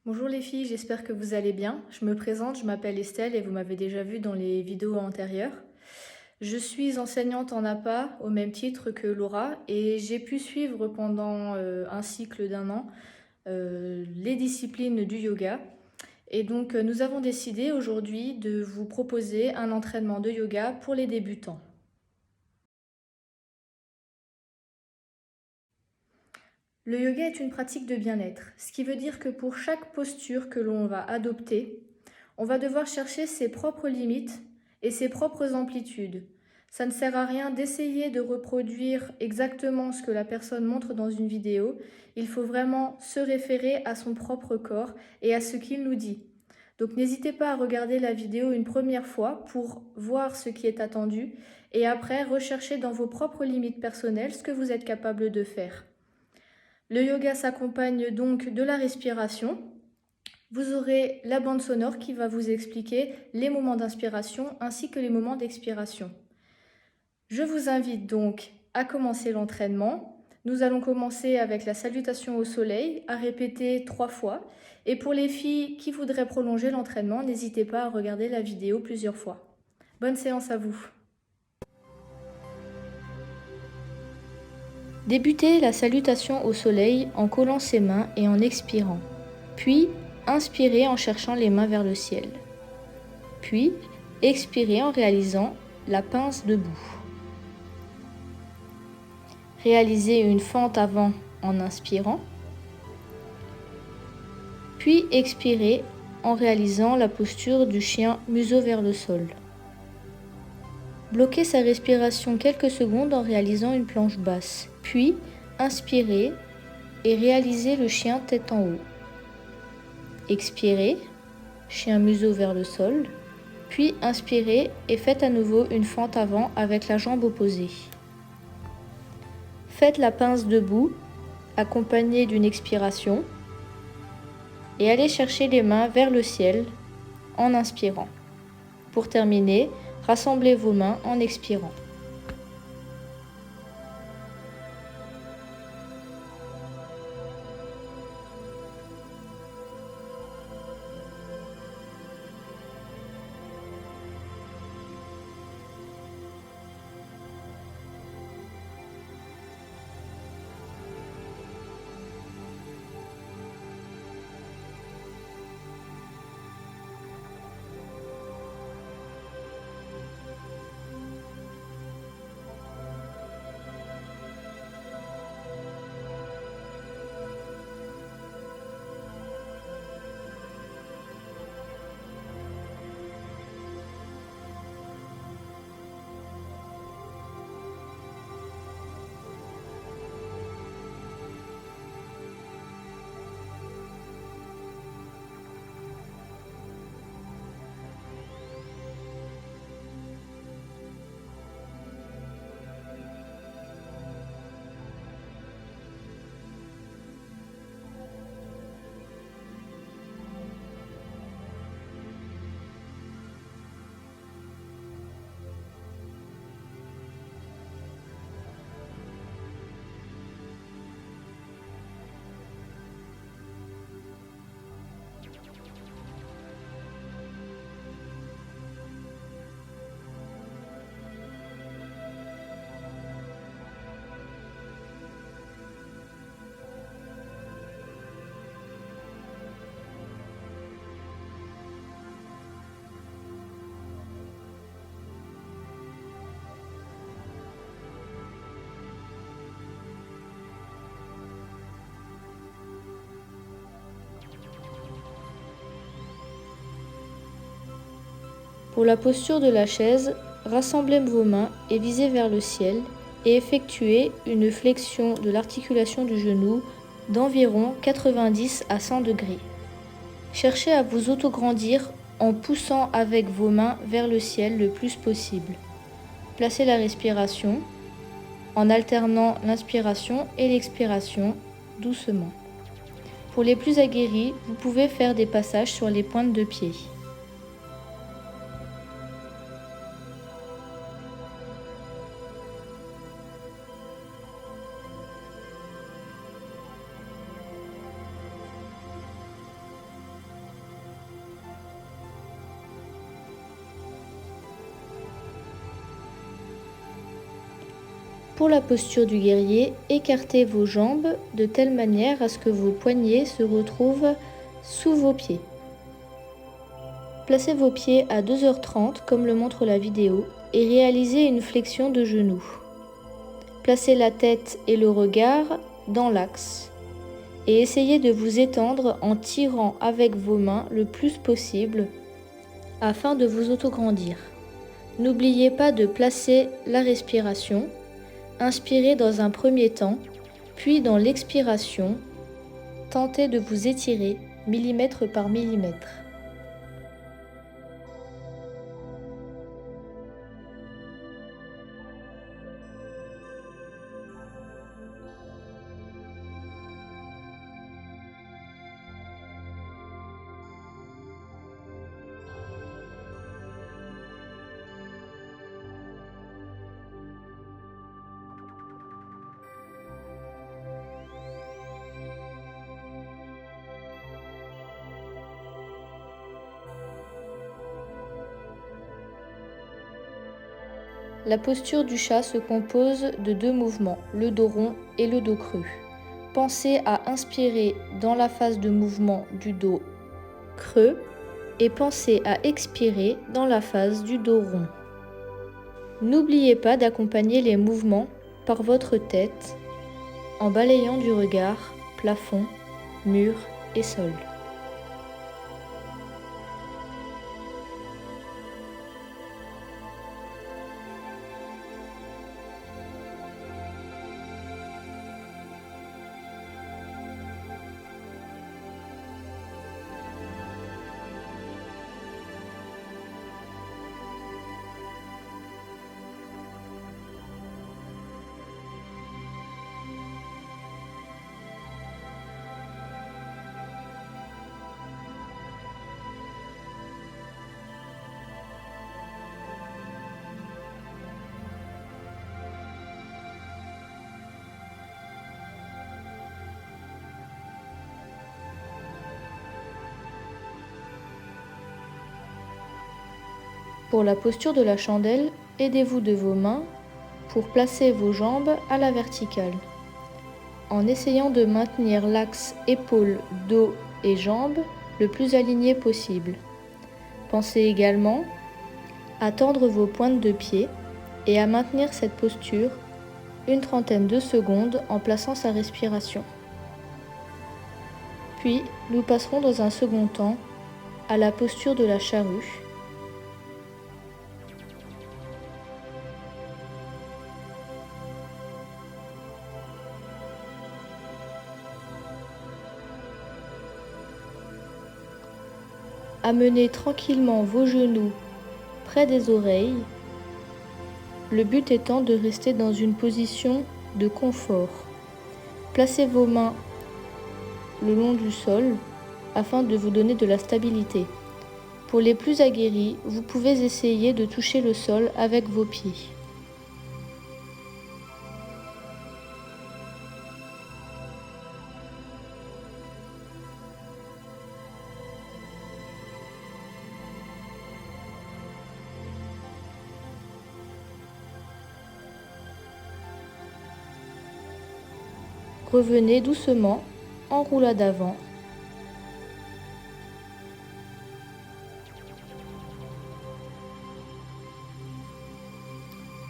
Bonjour les filles, j'espère que vous allez bien. Je me présente, je m'appelle Estelle et vous m'avez déjà vue dans les vidéos antérieures. Je suis enseignante en APA au même titre que Laura et j'ai pu suivre pendant un cycle d'un an les disciplines du yoga. Et donc nous avons décidé aujourd'hui de vous proposer un entraînement de yoga pour les débutants. Le yoga est une pratique de bien-être, ce qui veut dire que pour chaque posture que l'on va adopter, on va devoir chercher ses propres limites et ses propres amplitudes. Ça ne sert à rien d'essayer de reproduire exactement ce que la personne montre dans une vidéo. Il faut vraiment se référer à son propre corps et à ce qu'il nous dit. Donc n'hésitez pas à regarder la vidéo une première fois pour voir ce qui est attendu et après rechercher dans vos propres limites personnelles ce que vous êtes capable de faire. Le yoga s'accompagne donc de la respiration. Vous aurez la bande sonore qui va vous expliquer les moments d'inspiration ainsi que les moments d'expiration. Je vous invite donc à commencer l'entraînement. Nous allons commencer avec la salutation au soleil, à répéter 3 fois. Et pour les filles qui voudraient prolonger l'entraînement, n'hésitez pas à regarder la vidéo plusieurs fois. Bonne séance à vous. Débutez la salutation au soleil en collant ses mains et en expirant. Puis, inspirez en cherchant les mains vers le ciel. Puis, expirez en réalisant la pince debout. Réalisez une fente avant en inspirant. Puis, expirez en réalisant la posture du chien museau vers le sol. Bloquez sa respiration quelques secondes en réalisant une planche basse. Puis, inspirez et réalisez le chien tête en haut. Expirez, chien museau vers le sol. Puis inspirez et faites à nouveau une fente avant avec la jambe opposée. Faites la pince debout, accompagnée d'une expiration, et allez chercher les mains vers le ciel en inspirant. Pour terminer, rassemblez vos mains en expirant. Pour la posture de la chaise, rassemblez vos mains et visez vers le ciel et effectuez une flexion de l'articulation du genou d'environ 90 à 100 degrés. Cherchez à vous autograndir en poussant avec vos mains vers le ciel le plus possible. Placez la respiration en alternant l'inspiration et l'expiration doucement. Pour les plus aguerris, vous pouvez faire des passages sur les pointes de pied. Pour la posture du guerrier, écartez vos jambes de telle manière à ce que vos poignets se retrouvent sous vos pieds. Placez vos pieds à 2h30 comme le montre la vidéo et réalisez une flexion de genoux. Placez la tête et le regard dans l'axe et essayez de vous étendre en tirant avec vos mains le plus possible afin de vous autograndir. N'oubliez pas de placer la respiration. Inspirez dans un premier temps, puis dans l'expiration, tentez de vous étirer millimètre par millimètre. La posture du chat se compose de 2 mouvements, le dos rond et le dos creux. Pensez à inspirer dans la phase de mouvement du dos creux et pensez à expirer dans la phase du dos rond. N'oubliez pas d'accompagner les mouvements par votre tête en balayant du regard plafond, mur et sol. Pour la posture de la chandelle, aidez-vous de vos mains pour placer vos jambes à la verticale, en essayant de maintenir l'axe épaules, dos et jambes le plus aligné possible. Pensez également à tendre vos pointes de pied et à maintenir cette posture une trentaine de secondes en plaçant sa respiration. Puis, nous passerons dans un second temps à la posture de la charrue. Amenez tranquillement vos genoux près des oreilles, le but étant de rester dans une position de confort. Placez vos mains le long du sol afin de vous donner de la stabilité. Pour les plus aguerris, vous pouvez essayer de toucher le sol avec vos pieds. Revenez doucement en roulade avant.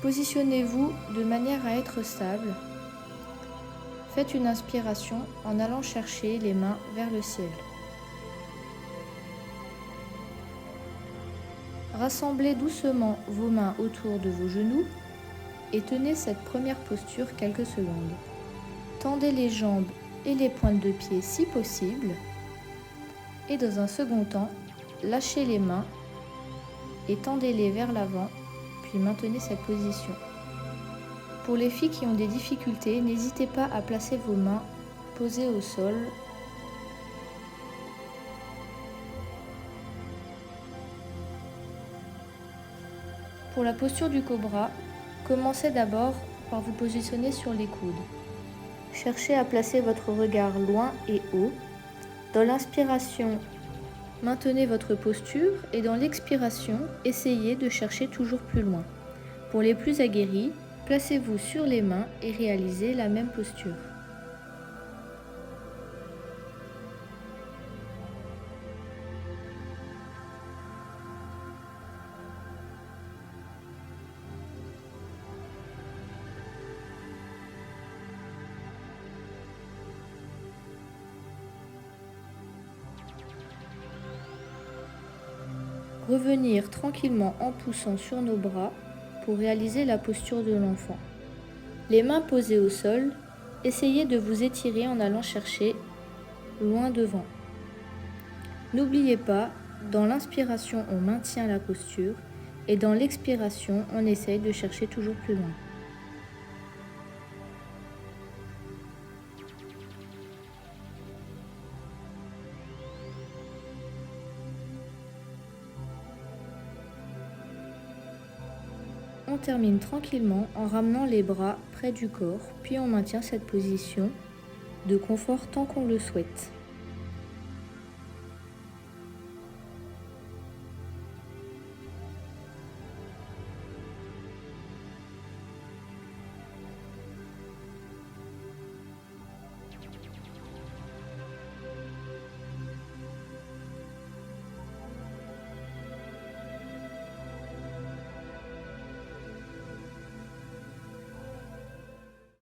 Positionnez-vous de manière à être stable. Faites une inspiration en allant chercher les mains vers le ciel. Rassemblez doucement vos mains autour de vos genoux et tenez cette première posture quelques secondes. Tendez les jambes et les pointes de pied si possible. Et dans un second temps, lâchez les mains et tendez-les vers l'avant, puis maintenez cette position. Pour les filles qui ont des difficultés, n'hésitez pas à placer vos mains posées au sol. Pour la posture du cobra, commencez d'abord par vous positionner sur les coudes. Cherchez à placer votre regard loin et haut. Dans l'inspiration, maintenez votre posture et dans l'expiration, essayez de chercher toujours plus loin. Pour les plus aguerris, Placez-vous sur les mains et réalisez la même posture. Revenir tranquillement en poussant sur nos bras pour réaliser la posture de l'enfant. Les mains posées au sol, essayez de vous étirer en allant chercher loin devant. N'oubliez pas, dans l'inspiration, on maintient la posture et dans l'expiration, on essaye de chercher toujours plus loin. On termine tranquillement en ramenant les bras près du corps, puis on maintient cette position de confort tant qu'on le souhaite.